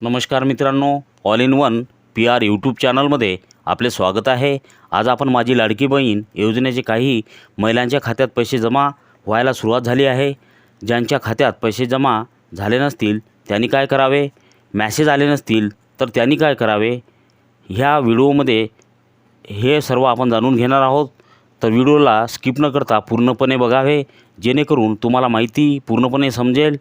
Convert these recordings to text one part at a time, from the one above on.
नमस्कार मित्रांनो, all in one P our YouTube चॅनलमध्ये आपले स्वागत आहे। आज आपण माझी लाडकी बहीण योजनेचे काही महिलांच्या खात्यात पैसे जमा व्हायला सुरुवात झाली आहे। ज्यांच्या खात्यात पैसे जमा झाले नसतील त्यांनी काय करावे, मेसेज आले नसतील तर त्यांनी काय करावे, ह्या व्हिडिओमध्ये हे सर्व आपण जाणून घेणार आहोत। तर व्हिडिओला स्किप न करता पूर्णपणे बघावे, जेणेकरून तुम्हाला माहिती पूर्णपणे समजेल।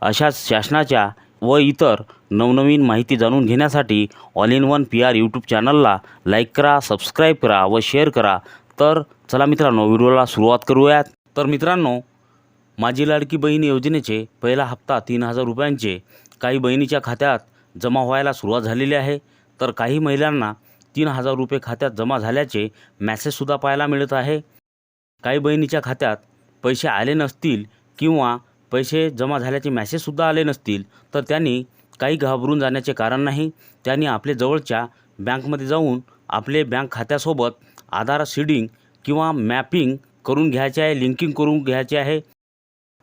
अशाच शासनाच्या व इतर नवनवीन माहिती जाणून घेण्यासाठी all in one P our YouTube चॅनलला लाईक करा, सबस्क्राईब करा व शेअर करा। तर चला मित्रांनो, व्हिडिओला सुरुवात करूयात। तर मित्रांनो, माझी लाडकी बहीण योजनेचे पहिला हप्ता 3000 रुपयांचे काही बहिणीच्या खात्यात जमा व्हायला सुरुवात झालेली आहे। तर काही महिलांना 3000 रुपये खात्यात जमा झाल्याचे मेसेजसुद्धा पाहायला मिळत आहे। काही बहिणीच्या खात्यात पैसे आले नसतील किंवा पैसे जमा झाल्याचे मेसेजसुद्धा आले नसतील तर त्यांनी काही घाबरून जाण्याचे कारण नाही। त्यांनी आपल्या जवळच्या बँकमध्ये जाऊन आपले बँक खात्यासोबत आधार सीडिंग किंवा मॅपिंग करून घ्यायचे आहे, लिंकिंग करून घ्यायचे आहे।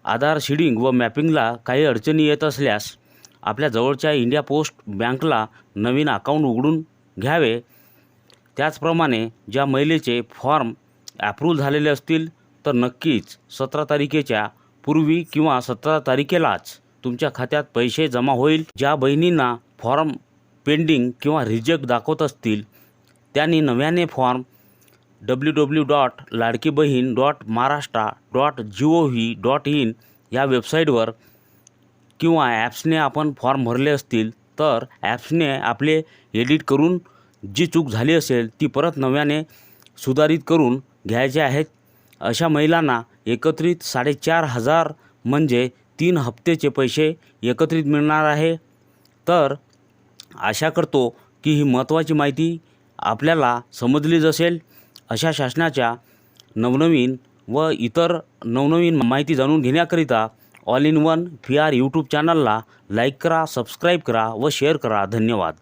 आधार सीडिंग व मॅपिंगला काही अडचणी येत असल्यास आपल्या जवळच्या इंडिया पोस्ट बँकला नवीन अकाउंट उघडून घ्यावे। त्याचप्रमाणे ज्या महिलेचे फॉर्म ॲप्रूव्ह झालेले असतील तर नक्कीच 17 तारखेच्या पूर्वी किंवा 17 तारखेलाच तुमच्या खात्यात पैसे जमा होईल। ज्या बहिणींना फॉर्म पेंडिंग किंवा रिजेक्ट दाखवत असतील त्यांनी नव्याने फॉर्म www.ladkibahin.maharashtra.gov.in या वेबसाईटवर किंवा ॲप्सने आपण फॉर्म भरले असतील तर ॲप्सने आपले एडिट करून जी चूक झाली असेल ती परत नव्याने सुधारित करून घ्यायचे आहेत। अशा महिलांना एकत्रित 4500 म्हणजे 3 हप्त्याचे पैसे एकत्रित मिळणार आहे। तर आशा करतो की ही महत्त्वाची माहिती आपल्याला समजलीच असेल। अशा शासनाच्या नवनवीन व इतर नवनवीन माहिती जाणून घेण्याकरिता all in one P our YouTube चॅनलला लाईक करा, सबस्क्राईब करा व शेअर करा। धन्यवाद।